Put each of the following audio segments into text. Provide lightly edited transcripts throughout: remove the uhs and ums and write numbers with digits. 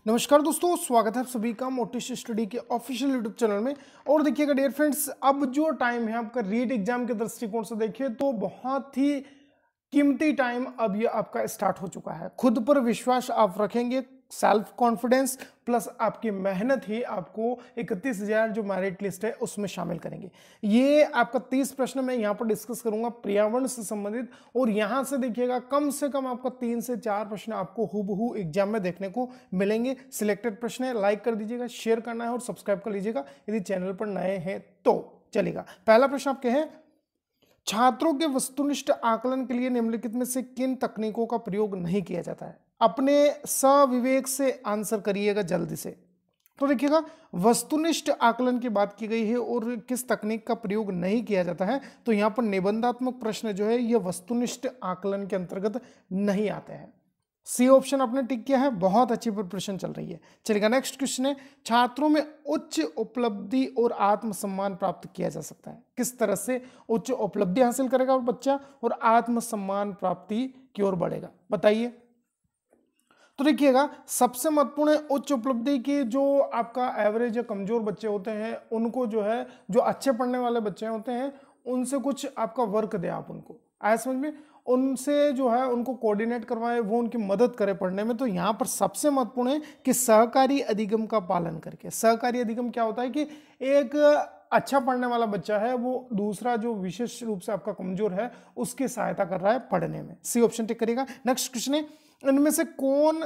नमस्कार दोस्तों, स्वागत है आप सभी का मोटिवेशन स्टडी के ऑफिशियल यूट्यूब चैनल में। और देखिएगा डियर फ्रेंड्स, अब जो टाइम है आपका रीट एग्जाम के दृष्टिकोण से देखिए तो बहुत ही कीमती टाइम अब ये आपका स्टार्ट हो चुका है। खुद पर विश्वास आप रखेंगे, सेल्फ कॉन्फिडेंस प्लस आपकी मेहनत ही आपको 31,000 जो मेरिट लिस्ट है उसमें शामिल करेंगे। ये आपका 30 प्रश्न मैं यहाँ पर डिस्कस करूंगा पर्यावरण से संबंधित, और यहाँ से देखिएगा कम से कम आपका 3 से 4 प्रश्न आपको हूबहू एग्जाम में देखने को मिलेंगे। सिलेक्टेड प्रश्न है, लाइक कर दीजिएगा, शेयर करना है और सब्सक्राइब कर लीजिएगा यदि चैनल पर नए हैं तो। चलेगा, पहला प्रश्न आपके हैं, छात्रों के वस्तुनिष्ठ आकलन के लिए निम्नलिखित में से किन तकनीकों का प्रयोग नहीं किया जाता है? अपने सविवेक से आंसर करिएगा जल्दी से। तो देखिएगा, वस्तुनिष्ठ आकलन की बात की गई है और किस तकनीक का प्रयोग नहीं किया जाता है, तो यहां पर निबंधात्मक प्रश्न जो है यह वस्तुनिष्ठ आकलन के अंतर्गत नहीं आते हैं। सी ऑप्शन आपने टिक किया है, बहुत अच्छी प्रिपरेशन चल रही है। चलेगा, नेक्स्ट क्वेश्चन है, छात्रों में उच्च उपलब्धि और आत्मसम्मान प्राप्त किया जा सकता है? किस तरह से उच्च उपलब्धि हासिल करेगा और बच्चा और आत्मसम्मान प्राप्ति की ओर बढ़ेगा, बताइए। तो देखिएगा, सबसे महत्वपूर्ण है उच्च उपलब्धि की जो आपका एवरेज या कमजोर बच्चे होते हैं उनको जो है, जो अच्छे पढ़ने वाले बच्चे होते हैं उनसे कुछ आपका वर्क दे, आप उनको आया समझ में, उनसे जो है उनको कोऑर्डिनेट करवाए, वो उनकी मदद करे पढ़ने में। तो यहाँ पर सबसे महत्वपूर्ण है कि सहकारी अधिगम का पालन करके। सहकारी अधिगम क्या होता है कि एक अच्छा पढ़ने वाला बच्चा है वो दूसरा जो विशेष रूप से आपका कमजोर है उसकी सहायता कर रहा है पढ़ने में। सी ऑप्शन टिक करिएगा। नेक्स्ट क्वेश्चन है, इनमें से कौन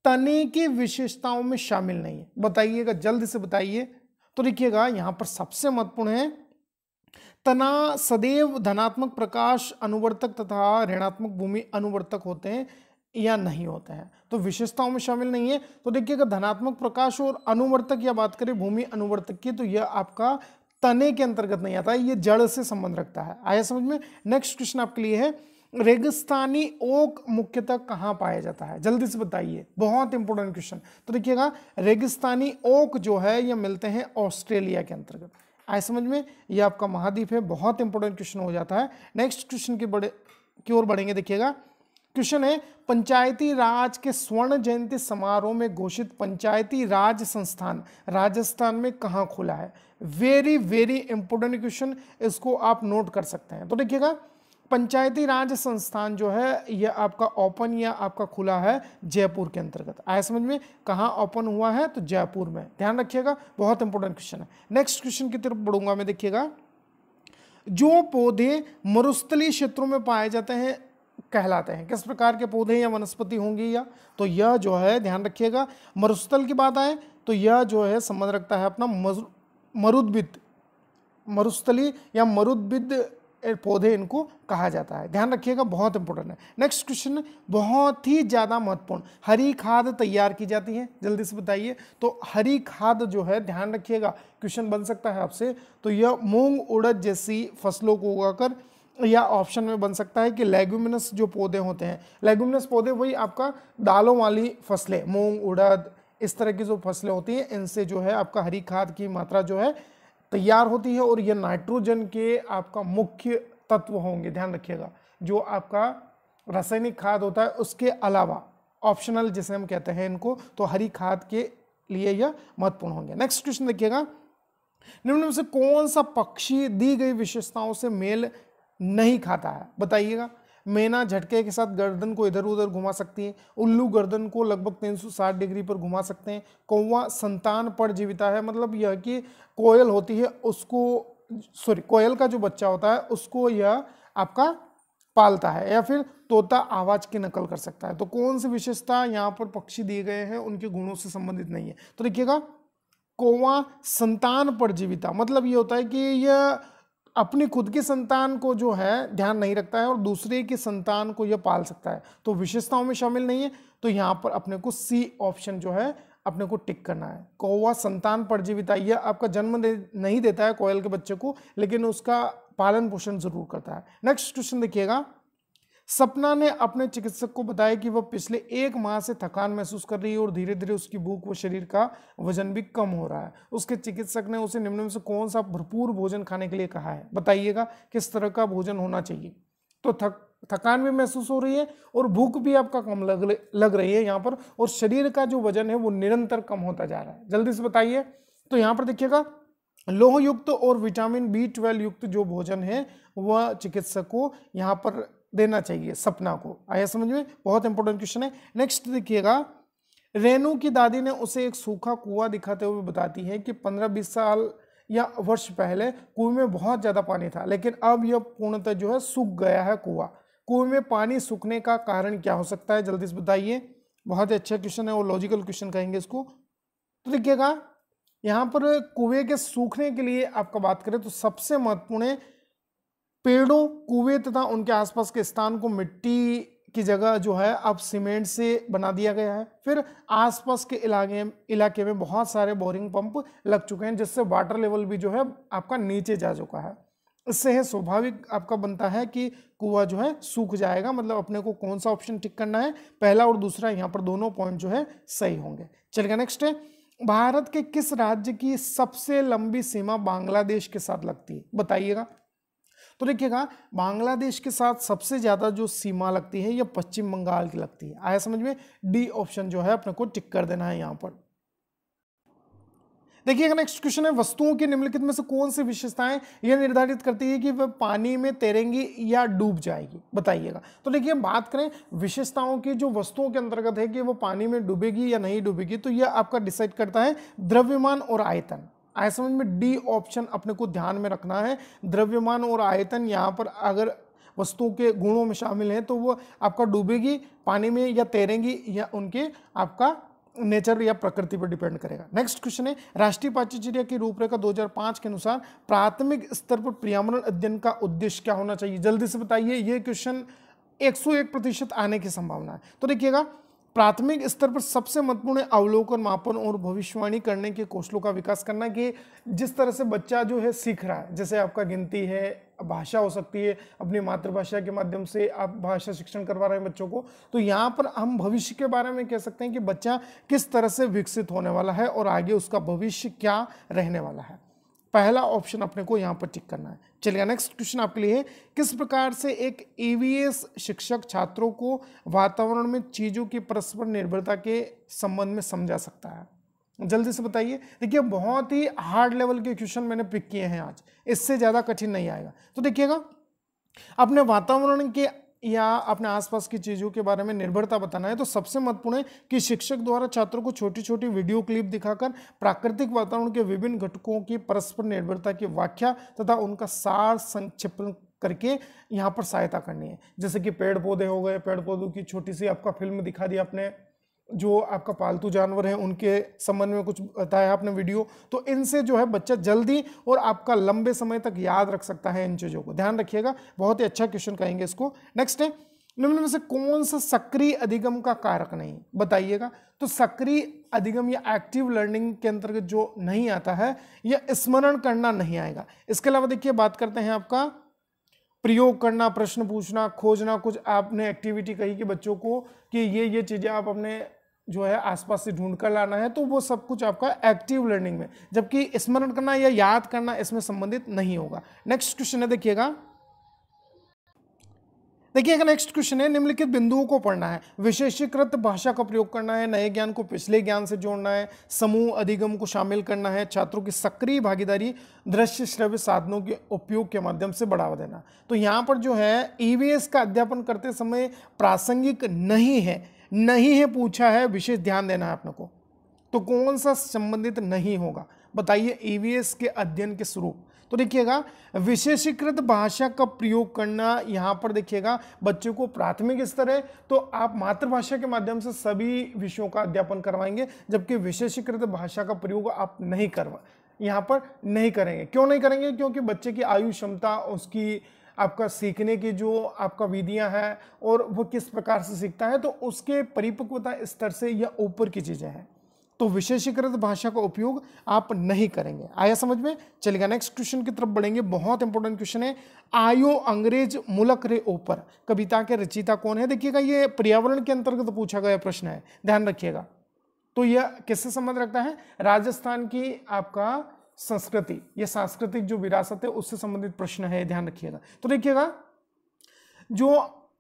तने की विशेषताओं में शामिल नहीं है, बताइएगा जल्दी से बताइए। तो देखिएगा, यहां पर सबसे महत्वपूर्ण है, तना सदैव धनात्मक प्रकाश अनुवर्तक तथा ऋणात्मक भूमि अनुवर्तक होते हैं या नहीं होते हैं, तो विशेषताओं में शामिल नहीं है। तो देखिएगा, धनात्मक प्रकाश और अनुवर्तक या बात करें भूमि अनुवर्तक की, तो यह आपका तने के अंतर्गत नहीं आता है, ये जड़ से संबंध रखता है। आया समझ में। नेक्स्ट क्वेश्चन आपके लिए है, रेगिस्तानी ओक मुख्यतः कहां पाया जाता है, जल्दी से बताइए, बहुत इंपॉर्टेंट क्वेश्चन। तो देखिएगा, रेगिस्तानी ओक जो है ये मिलते हैं ऑस्ट्रेलिया के अंतर्गत। आए समझ में, ये आपका महाद्वीप है, बहुत इंपॉर्टेंट क्वेश्चन हो जाता है। नेक्स्ट क्वेश्चन की ओर बढ़ेंगे। देखिएगा, क्वेश्चन है, पंचायती राज के स्वर्ण जयंती समारोह में घोषित पंचायती राज संस्थान राजस्थान में कहां खुला है? वेरी वेरी इंपॉर्टेंट क्वेश्चन, इसको आप नोट कर सकते हैं। तो देखिएगा, पंचायती राज संस्थान जो है यह आपका ओपन या आपका खुला है जयपुर के अंतर्गत। आया समझ में, कहां ओपन हुआ है? तो जयपुर में, ध्यान रखिएगा, बहुत इंपॉर्टेंट क्वेश्चन है। नेक्स्ट क्वेश्चन की तरफ बढ़ूंगा मैं। देखिएगा, जो पौधे मरुस्थलीय क्षेत्रों में पाए जाते हैं कहलाते हैं, किस प्रकार के पौधे या वनस्पति होंगी? या तो यह जो है, ध्यान रखिएगा, मरुस्थल की बात आए तो यह जो है संबंध रखता है अपना मरुद्भिद, मरुस्थली या मरुद्भिद पौधे इनको कहा जाता है, ध्यान रखिएगा, बहुत इंपॉर्टेंट है। नेक्स्ट क्वेश्चन बहुत ही ज्यादा महत्वपूर्ण, हरी खाद तैयार की जाती है, जल्दी से बताइए। तो हरी खाद जो है, ध्यान रखिएगा, क्वेश्चन बन सकता है आपसे, तो यह मूंग उड़द जैसी फसलों को उगाकर, या ऑप्शन में बन सकता है कि लेग्यूमिनस जो पौधे होते हैं, लेग्यूमिनस पौधे वही आपका दालों वाली फसलें, मूंग उड़द इस तरह की जो फसलें होती हैं, इनसे जो है आपका हरी खाद की मात्रा जो है तैयार होती है, और ये नाइट्रोजन के आपका मुख्य तत्व होंगे, ध्यान रखिएगा। जो आपका रासायनिक खाद होता है उसके अलावा ऑप्शनल जिसे हम कहते हैं इनको, तो हरी खाद के लिए यह महत्वपूर्ण होंगे। नेक्स्ट क्वेश्चन देखिएगा, निम्न में से कौन सा पक्षी दी गई विशेषताओं से मेल नहीं खाता है, बताइएगा। मैना झटके के साथ गर्दन को इधर उधर घुमा सकती है, उल्लू गर्दन को लगभग 360 डिग्री पर घुमा सकते हैं, कौवा संतान पर जीविता है, मतलब यह कि कोयल होती है उसको, सॉरी, कोयल का जो बच्चा होता है उसको यह आपका पालता है, या फिर तोता आवाज की नकल कर सकता है। तो कौन सी विशेषता यहाँ पर पक्षी दिए गए हैं उनके गुणों से संबंधित नहीं है। तो देखिएगा, कौवा संतान पर जीविता, मतलब ये होता है कि यह अपनी खुद की संतान को जो है ध्यान नहीं रखता है और दूसरे की संतान को यह पाल सकता है, तो विशेषताओं में शामिल नहीं है। तो यहाँ पर अपने को सी ऑप्शन जो है अपने को टिक करना है। कौवा संतान परजीविता, यह आपका जन्म नहीं देता है कोयल के बच्चे को, लेकिन उसका पालन पोषण जरूर करता है। नेक्स्ट क्वेश्चन देखिएगा, सपना ने अपने चिकित्सक को बताया कि वह पिछले 1 माह से थकान महसूस कर रही है और धीरे धीरे उसकी भूख व शरीर का वजन भी कम हो रहा है। उसके चिकित्सक ने उसे निम्न में से कौन सा भरपूर भोजन खाने के लिए कहा है, बताइएगा किस तरह का भोजन होना चाहिए। तो थकान भी महसूस हो रही है और भूख भी आपका कम लग रही है यहाँ पर, और शरीर का जो वजन है वो निरंतर कम होता जा रहा है। जल्दी से बताइए। तो यहाँ पर देखिएगा लौह युक्त और विटामिन B12 युक्त जो भोजन है वह चिकित्सक को यहाँ पर देना चाहिए सपना को। आया समझ में? बहुत इंपॉर्टेंट क्वेश्चन है। नेक्स्ट देखिएगा, रेणु की दादी ने उसे एक सूखा कुआं दिखाते हुए बताती है कि 15-20 साल या वर्ष पहले कुएं में बहुत ज्यादा पानी था, लेकिन अब यह पूर्णतः जो है सूख गया है कुआं। कुएं में पानी सूखने का कारण क्या हो सकता है? जल्दी से बताइए। बहुत ही अच्छा क्वेश्चन है और लॉजिकल क्वेश्चन कहेंगे इसको। तो देखिएगा यहाँ पर कुएं के सूखने के लिए आपका बात करें तो सबसे महत्वपूर्ण है पेड़ों, कुएं तथा उनके आसपास के स्थान को मिट्टी की जगह जो है अब सीमेंट से बना दिया गया है। फिर आसपास के इलाके में बहुत सारे बोरिंग पंप लग चुके हैं, जिससे वाटर लेवल भी जो है आपका नीचे जा चुका है। इससे है स्वाभाविक आपका बनता है कि कुआं जो है सूख जाएगा। मतलब अपने को कौन सा ऑप्शन टिक करना है? पहला और दूसरा, यहाँ पर दोनों पॉइंट जो है सही होंगे। चलिए नेक्स्ट है, भारत के किस राज्य की सबसे लंबी सीमा बांग्लादेश के साथ लगती है? बताइएगा। तो देखिएगा बांग्लादेश के साथ सबसे ज्यादा जो सीमा लगती है यह पश्चिम बंगाल की लगती है। आया समझ में? डी ऑप्शन जो है अपने को टिक कर देना है यहां पर। देखिएगा नेक्स्ट क्वेश्चन है, वस्तुओं की निम्नलिखित में से कौन सी विशेषताएं यह निर्धारित करती है कि वह पानी में तैरेंगी या डूब जाएगी? बताइएगा। तो देखिए बात करें विशेषताओं की जो वस्तुओं के अंतर्गत है कि वो पानी में डूबेगी या नहीं डूबेगी, तो यह आपका डिसाइड करता है द्रव्यमान और आयतन। आया समझ में? डी ऑप्शन अपने को ध्यान में रखना है। द्रव्यमान और आयतन यहाँ पर अगर वस्तुओं के गुणों में शामिल है तो वो आपका डूबेगी पानी में या तैरेंगी या उनके आपका नेचर या प्रकृति पर डिपेंड करेगा। नेक्स्ट क्वेश्चन है, राष्ट्रीय पाठ्यचर्या की रूपरेखा 2005 के अनुसार प्राथमिक स्तर पर पर्यावरण अध्ययन का उद्देश्य क्या होना चाहिए? जल्दी से बताइए। ये क्वेश्चन 101% आने की संभावना है। तो देखिएगा प्राथमिक स्तर पर सबसे महत्वपूर्ण अवलोकन, मापन और भविष्यवाणी करने के कौशलों का विकास करना, कि जिस तरह से बच्चा जो है सीख रहा है, जैसे आपका गिनती है, भाषा हो सकती है, अपनी मातृभाषा के माध्यम से आप भाषा शिक्षण करवा रहे हैं बच्चों को, तो यहाँ पर हम भविष्य के बारे में कह सकते हैं कि बच्चा किस तरह से विकसित होने वाला है और आगे उसका भविष्य क्या रहने वाला है। पहला ऑप्शन अपने को यहाँ पर टिक करना है। चलिए नेक्स्ट क्वेश्चन आपके लिए है, किस प्रकार से एक ईवीएस शिक्षक छात्रों को वातावरण में चीजों की परस्पर निर्भरता के संबंध में समझा सकता है? जल्दी से बताइए। देखिए बहुत ही हार्ड लेवल के क्वेश्चन मैंने पिक किए हैं आज, इससे ज्यादा कठिन नहीं आएगा। तो देखिएगा अपने वातावरण के या अपने आसपास की चीजों के बारे में निर्भरता बताना है तो सबसे महत्वपूर्ण है कि शिक्षक द्वारा छात्रों को छोटी छोटी वीडियो क्लिप दिखाकर प्राकृतिक वातावरण के विभिन्न घटकों की परस्पर निर्भरता की व्याख्या तथा उनका सार संक्षेपण करके यहाँ पर सहायता करनी है। जैसे कि पेड़ पौधे हो गए, पेड़ पौधों की छोटी सी आपका फिल्म दिखा दी आपने, जो आपका पालतू जानवर है उनके संबंध में कुछ बताया आपने वीडियो, तो इनसे जो है बच्चा जल्दी और आपका लंबे समय तक याद रख सकता है इन चीजों को। ध्यान रखिएगा, बहुत ही अच्छा क्वेश्चन कहेंगे इसको। नेक्स्ट है, निम्न में से कौन सा सक्रिय अधिगम का कारक नहीं? बताइएगा। तो सक्रिय अधिगम या एक्टिव लर्निंग के अंतर्गत जो नहीं आता है या स्मरण करना नहीं आएगा। इसके अलावा देखिए बात करते हैं आपका प्रयोग करना, प्रश्न पूछना, खोजना। कुछ आपने एक्टिविटी कही कि बच्चों को कि ये चीजें आप अपने जो है आसपास से ढूंढ कर लाना है, तो वो सब कुछ आपका एक्टिव लर्निंग में, जबकि स्मरण करना या याद करना इसमें संबंधित नहीं होगा। नेक्स्ट क्वेश्चन है, देखिएगा नेक्स्ट क्वेश्चन है, निम्नलिखित बिंदुओं को पढ़ना है। विशेषीकृत भाषा का प्रयोग करना है, नए ज्ञान को पिछले ज्ञान से जोड़ना है, समूह अधिगम को शामिल करना है, छात्रों की सक्रिय भागीदारी, दृश्य श्रव्य साधनों के उपयोग के माध्यम से बढ़ावा देना। तो यहाँ पर जो है ईवीएस का अध्यापन करते समय प्रासंगिक नहीं है पूछा है, विशेष ध्यान देना है अपने को। तो कौन सा संबंधित नहीं होगा? बताइए ईवीएस के अध्ययन के स्वरूप। तो देखिएगा विशेषीकृत भाषा का प्रयोग करना, यहाँ पर देखिएगा बच्चों को प्राथमिक स्तर है तो आप मातृभाषा के माध्यम से सभी विषयों का अध्यापन करवाएंगे, जबकि विशेषीकृत भाषा का प्रयोग आप यहाँ पर नहीं करेंगे। क्यों नहीं करेंगे? क्योंकि बच्चे की आयु क्षमता, उसकी आपका सीखने की जो आपका विधियां हैं और वो किस प्रकार से सीखता है, तो उसके परिपक्वता स्तर से या ऊपर की चीजें हैं, तो विशेषीकृत भाषा का उपयोग आप नहीं करेंगे। आया समझ में? चलेगा नेक्स्ट क्वेश्चन की तरफ बढ़ेंगे। बहुत इंपॉर्टेंट क्वेश्चन है, आयो अंग्रेज मुलक रे ऊपर कविता के रचयिता कौन है? देखिएगा ये पर्यावरण के अंतर्गत पूछा गया प्रश्न है, ध्यान रखिएगा। तो यह किससे संबंध रखता है? राजस्थान की आपका संस्कृति, यह सांस्कृतिक जो विरासत है उससे संबंधित प्रश्न है, ध्यान रखिएगा। तो देखिएगा जो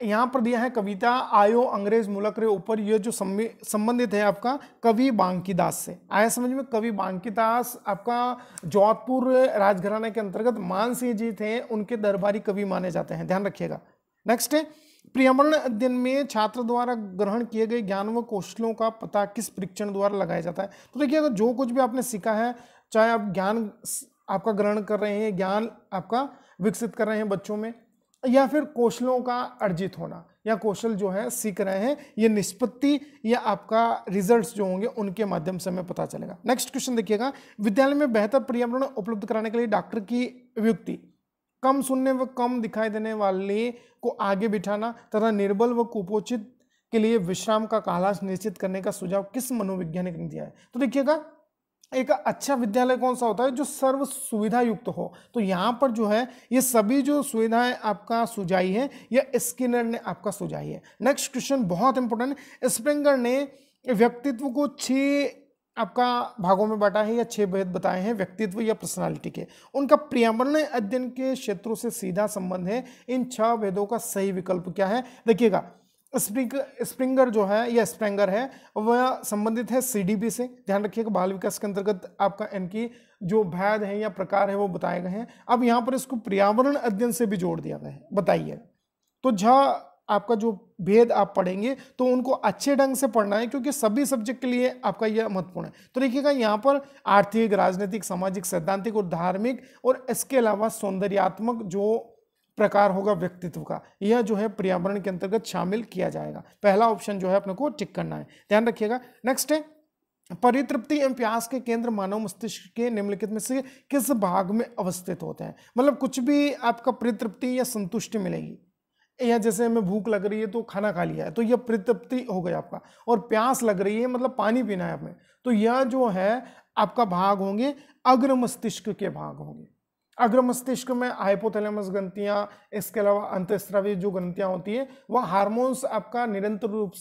यहाँ पर दिया है कविता आयो अंग्रेज मुलक रे ऊपर, ये जो संबंधित है आपका कवि बांकीदास से। आया समझ में? कवि बांकीदास आपका जोधपुर राजघराने के अंतर्गत मान सिंह जी थे, उनके दरबारी कवि माने जाते हैं, ध्यान रखिएगा। नेक्स्ट है पर्यावरण अध्ययन में छात्र द्वारा ग्रहण किए गए ज्ञान व कौशलों का पता किस परीक्षण द्वारा लगाया जाता है। तो देखिएगा जो कुछ भी आपने सीखा है, चाहे आप ज्ञान आपका ग्रहण कर रहे हैं, ज्ञान आपका विकसित कर रहे हैं बच्चों में, या फिर कौशलों का अर्जित होना या कौशल जो है सीख रहे हैं, ये निष्पत्ति या आपका रिजल्ट्स जो होंगे उनके माध्यम से हमें पता चलेगा। नेक्स्ट क्वेश्चन देखिएगा, विद्यालय में बेहतर पर्यावरण उपलब्ध कराने के लिए डॉक्टर की व्युक्ति कम सुनने व कम दिखाई देने वाले को आगे बिठाना तथा निर्बल व कुपोषित के लिए विश्राम का कालाश निश्चित करने का सुझाव किस मनोवैज्ञानिक ने दिया है। तो देखिएगा एक अच्छा विद्यालय कौन सा होता है, जो सर्व सुविधा युक्त हो। तो यहाँ पर जो है ये सभी जो सुविधाएं आपका सुझाई है या स्किनर ने आपका सुझाई है। नेक्स्ट क्वेश्चन बहुत इंपॉर्टेंट, स्प्रिंगर ने व्यक्तित्व को 6 आपका भागों में बांटा है या 6 भेद बताए हैं व्यक्तित्व या पर्सनालिटी के। उनका पर्यावरण अध्ययन के क्षेत्रों से सीधा संबंध है। इन 6 भेदों का सही विकल्प क्या है? देखिएगा स्प्रिंगर जो है या स्प्रेंगर है वह संबंधित है सीडीपी से, ध्यान रखिएगा। बाल विकास के अंतर्गत आपका इनकी जो भेद है या प्रकार है वो बताए गए हैं। अब यहाँ पर इसको पर्यावरण अध्ययन से भी जोड़ दिया गया है, बताइए। तो आपका जो भेद आप पढ़ेंगे तो उनको अच्छे ढंग से पढ़ना है, क्योंकि सभी सब्जेक्ट के लिए आपका यह महत्वपूर्ण है। तो देखिएगा यहाँ पर आर्थिक, राजनीतिक, सामाजिक, सैद्धांतिक और धार्मिक, और इसके अलावा सौंदर्यात्मक जो प्रकार होगा व्यक्तित्व का, यह जो है पर्यावरण के अंतर्गत शामिल किया जाएगा। पहला ऑप्शन जो है अपने को टिक करना है, ध्यान रखिएगा। नेक्स्ट है परितृप्ति एवं प्यास के केंद्र मानव मस्तिष्क के निम्नलिखित में से किस भाग में अवस्थित होते हैं। मतलब कुछ भी आपका परितृप्ति या संतुष्टि मिलेगी, या जैसे हमें भूख लग रही है तो खाना खा लिया है तो यह परितृप्ति हो गया आपका, और प्यास लग रही है मतलब पानी पीना है आपने, तो यह जो है आपका भाग होंगे अग्र मस्तिष्क के भाग होंगे। अग्र मस्तिष्क में हाइपोथैलेमस ग्रंथियां, इसके अलावा अंतःस्रावी जो ग्रंथियां होती है वह हार्मोन्स आपका निरंतर रूप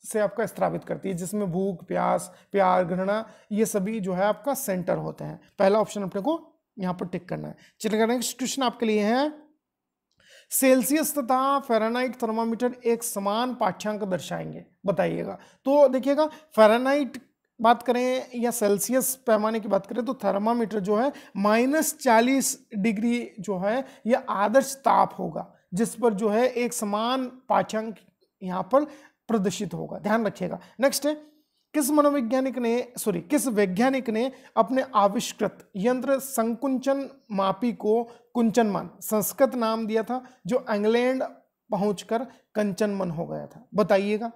से आपका स्त्रावित करती है, जिसमें भूख, प्यास, प्यार, घृणा, ये सभी जो है आपका सेंटर होते हैं। पहला ऑप्शन अपने को यहाँ पर टिक करना है। चलिए नेक्स्ट क्वेश्चन आपके लिए है, सेल्सियस तथा फ़ारेनहाइट थर्मामीटर एक समान पाठ्यांक दर्शाएंगे, बताइएगा। तो देखिएगा फ़ारेनहाइट बात करें या सेल्सियस पैमाने की बात करें तो थर्मामीटर जो है -40 डिग्री जो है यह आदर्श ताप होगा, जिस पर जो है एक समान पाठ्यांक यहाँ पर प्रदर्शित होगा, ध्यान रखिएगा। नेक्स्ट है किस वैज्ञानिक ने अपने आविष्कृत यंत्र संकुंचन मापी को कुंचनमान संस्कृत नाम दिया था, जो इंग्लैंड पहुंचकर कंचनमन हो गया था, बताइएगा।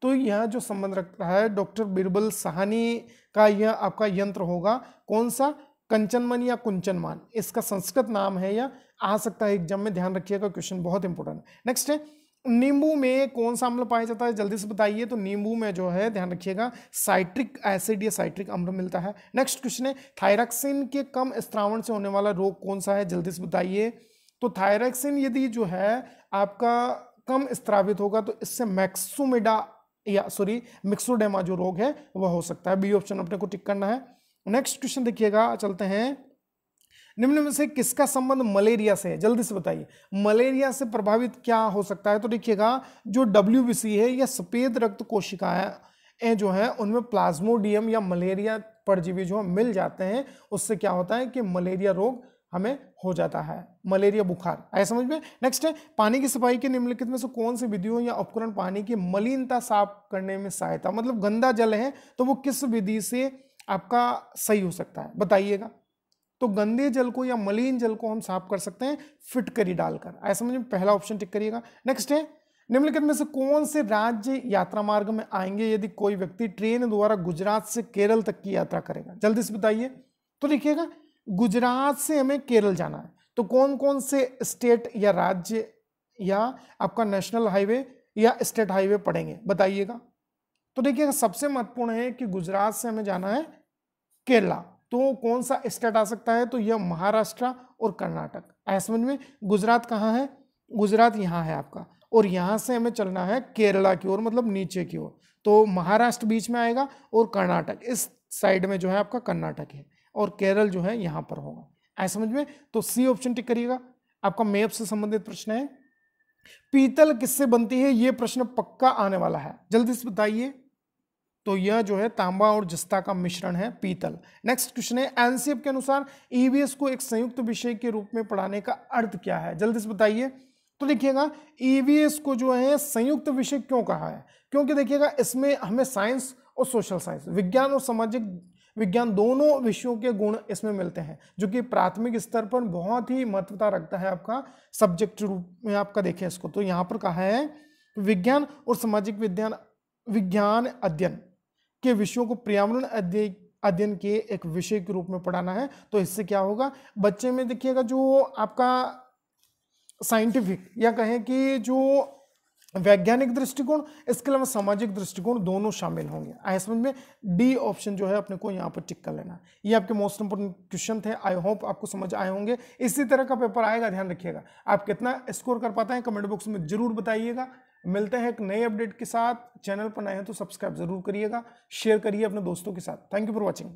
तो यह जो संबंध रख रहा है डॉक्टर बिरबल साहनी का, यह आपका यंत्र होगा कौन सा, कंचनमन या कुंचनमान, इसका संस्कृत नाम है या आ सकता है एग्जाम में, ध्यान रखिएगा, क्वेश्चन बहुत इंपॉर्टेंट है। नेक्स्ट है नींबू में कौन सा अम्ल पाया जाता है, जल्दी से बताइए। तो नींबू में जो है ध्यान रखिएगा साइट्रिक एसिड या साइट्रिक अम्ल मिलता है। नेक्स्ट क्वेश्चन है थायरॉक्सिन के कम स्त्रावण से होने वाला रोग कौन सा है, जल्दी से बताइए। तो थायरॉक्सिन यदि जो है आपका कम स्त्रावित होगा तो इससे मिक्सोडेमा जो रोग है वह हो सकता है। बी ऑप्शन अपने को टिक करना है। नेक्स्ट क्वेश्चन देखिएगा, चलते हैं, निम्न में से किसका संबंध मलेरिया से है, जल्दी से बताइए। मलेरिया से प्रभावित क्या हो सकता है, तो देखिएगा जो WBC है या सफेद रक्त कोशिकाएं जो है उनमें प्लाज्मोडियम या मलेरिया परजीवी जो मिल जाते हैं, उससे क्या होता है कि मलेरिया रोग हमें हो जाता है, मलेरिया बुखार, आया समझ में। नेक्स्ट है पानी की सफाई के निम्नलिखित में से कौन सी विधियों या उपकरण पानी की मलिनता साफ करने में सहायता, मतलब गंदा जल है तो वो किस विधि से आपका सही हो सकता है, बताइएगा। तो गंदे जल को या मलिन जल को हम साफ कर सकते हैं फिटकरी डालकर, आया समझ में, पहला ऑप्शन टिक करिएगा। नेक्स्ट है निम्नलिखित में से कौन से राज्य यात्रा मार्ग में आएंगे यदि कोई व्यक्ति ट्रेन द्वारा गुजरात से केरल तक की यात्रा करेगा, जल्दी से बताइए। तो देखिएगा गुजरात से हमें केरल जाना है तो कौन कौन से स्टेट या राज्य या आपका नेशनल हाईवे या स्टेट हाईवे पड़ेंगे, बताइएगा। तो देखिएगा सबसे महत्वपूर्ण है कि गुजरात से हमें जाना है केरला, तो कौन सा स्टेट आ सकता है, तो यह महाराष्ट्र और कर्नाटक, आया समझ में। गुजरात कहाँ है, गुजरात यहाँ है आपका, और यहाँ से हमें चलना है केरला की ओर, मतलब नीचे की ओर, तो महाराष्ट्र बीच में आएगा और कर्नाटक इस साइड में जो है आपका कर्नाटक है, और केरल जो है यहाँ पर होगा, ऐसा समझ में। तो सी ऑप्शन टिक करिएगा। आपका मैप से संबंधित प्रश्न है। पीतल किससे बनती है, ये प्रश्न पक्का आने वाला है, जल्दी से बताइए। तो यह जो है तांबा और जस्ता का मिश्रण है पीतल। नेक्स्ट क्वेश्चन है, एनसीएफ के अनुसार ईवीएस को एक संयुक्त विषय के रूप में पढ़ाने का अर्थ क्या है, जल्दी से बताइए। तो देखिएगा ईवीएस को जो है संयुक्त विषय क्यों कहा है, क्योंकि देखिएगा इसमें हमें साइंस और सोशल साइंस, विज्ञान और सामाजिक विज्ञान दोनों विषयों के गुण इसमें मिलते हैं, जो कि प्राथमिक स्तर पर बहुत ही महत्वता रखता है आपका सब्जेक्ट रूप में आपका देखें इसको। तो यहाँ पर कहा है विज्ञान और सामाजिक विज्ञान अध्ययन के विषयों को पर्यावरण अध्ययन के एक विषय के रूप में पढ़ाना है। तो इससे क्या होगा, बच्चे में देखिएगा जो आपका साइंटिफिक या कहें कि जो वैज्ञानिक दृष्टिकोण, इसके अलावा सामाजिक दृष्टिकोण दोनों शामिल होंगे। आए समझ में, डी ऑप्शन जो है अपने को यहाँ पर टिक कर लेना। ये आपके मोस्ट इंपोर्टेंट क्वेश्चन थे, आई होप आपको समझ आए होंगे। इसी तरह का पेपर आएगा, ध्यान रखिएगा। आप कितना स्कोर कर पाते हैं कमेंट बॉक्स में जरूर बताइएगा। मिलते हैं एक नए अपडेट के साथ। चैनल पर नए हैं तो सब्सक्राइब जरूर करिएगा, शेयर करिए अपने दोस्तों के साथ। Thank you for watching.